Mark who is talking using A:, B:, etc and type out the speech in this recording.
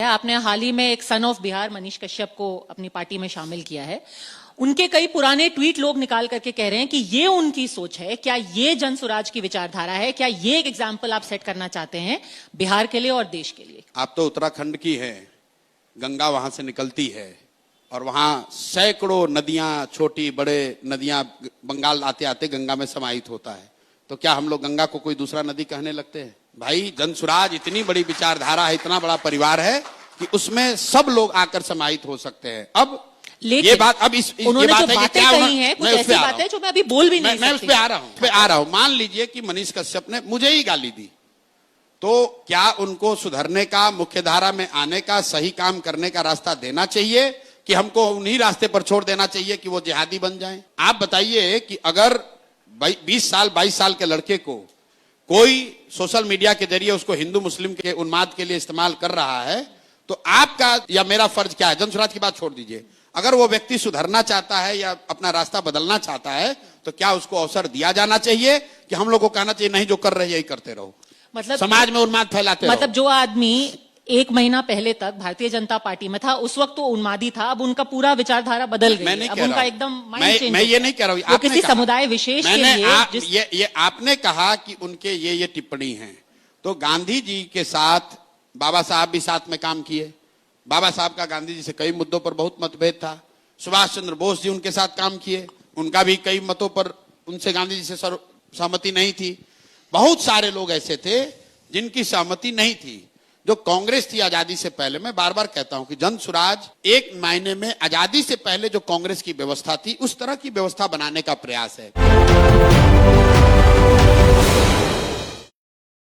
A: आपने हाल ही में एक सन ऑफ बिहार मनीष कश्यप को अपनी पार्टी में शामिल किया है। उनके कई पुराने ट्वीट लोग निकाल करके कह रहे हैं कि ये उनकी सोच है। क्या ये जन स्वराज की विचारधारा है? क्या ये एक एग्जाम्पल आप सेट करना चाहते हैं बिहार के लिए और देश के लिए?
B: आप तो उत्तराखंड की है, गंगा वहां से निकलती है और वहां सैकड़ों नदियां, छोटी बड़े नदियां बंगाल आते आते गंगा में समाहित होता है। तो क्या हम लोग गंगा को कोई दूसरा नदी कहने लगते हैं? भाई, जन स्वराज इतनी बड़ी विचारधारा है, इतना बड़ा परिवार है कि उसमें सब लोग आकर समाहित हो सकते हैं। अब ये बात, अब इस
A: उन्होंने
B: ये बात
A: जो
B: है कि
A: बातें
B: क्या
A: कही हैं, कुछ ऐसी बातें जो मैं अभी बोल भी नहीं सकती।
B: मैं उस पे आ रहा हूं। मान लीजिए कि मनीष कश्यप ने मुझे ही गाली दी, तो क्या उनको सुधरने का, मुख्य धारा में आने का, सही काम करने का रास्ता देना चाहिए कि हमको उन्हीं रास्ते पर छोड़ देना चाहिए कि वो जिहादी बन जाएं? आप बताइए कि अगर 20 साल 22 साल के लड़के को कोई सोशल मीडिया के जरिए उसको हिंदू मुस्लिम के उन्माद के लिए इस्तेमाल कर रहा है, तो आपका या मेरा फर्ज क्या है? जन स्वराज की बात छोड़ दीजिए, अगर वो व्यक्ति सुधरना चाहता है या अपना रास्ता बदलना चाहता है, तो क्या उसको अवसर दिया जाना चाहिए कि हम लोग को कहना चाहिए नहीं, जो कर रहे हैं यही करते रहो, मतलब समाज में उन्माद फैलाते रहो?
A: मतलब जो आदमी 1 महीना पहले तक भारतीय जनता पार्टी में था, उस वक्त तो उन्मादी था, अब उनका पूरा विचारधारा बदल गई है। अब उनका एकदम माइंड चेंज।
B: मैं ये नहीं कह रहा हूं,
A: वो किसी समुदाय विशेष के लिए
B: ये आपने कहा कि उनके ये टिप्पणी है, तो गांधी जी के साथ बाबा साहब भी साथ में काम किए। बाबा साहब का गांधी जी से कई मुद्दों पर बहुत मतभेद था। सुभाष चंद्र बोस जी उनके साथ काम किए, उनका भी कई मतों पर उनसे गांधी जी से सहमति नहीं थी। बहुत सारे लोग ऐसे थे जिनकी सहमति नहीं थी। जो कांग्रेस थी आजादी से पहले, मैं बार बार कहता हूं कि जन स्वराज एक मायने में आजादी से पहले जो कांग्रेस की व्यवस्था थी, उस तरह की व्यवस्था बनाने का प्रयास है।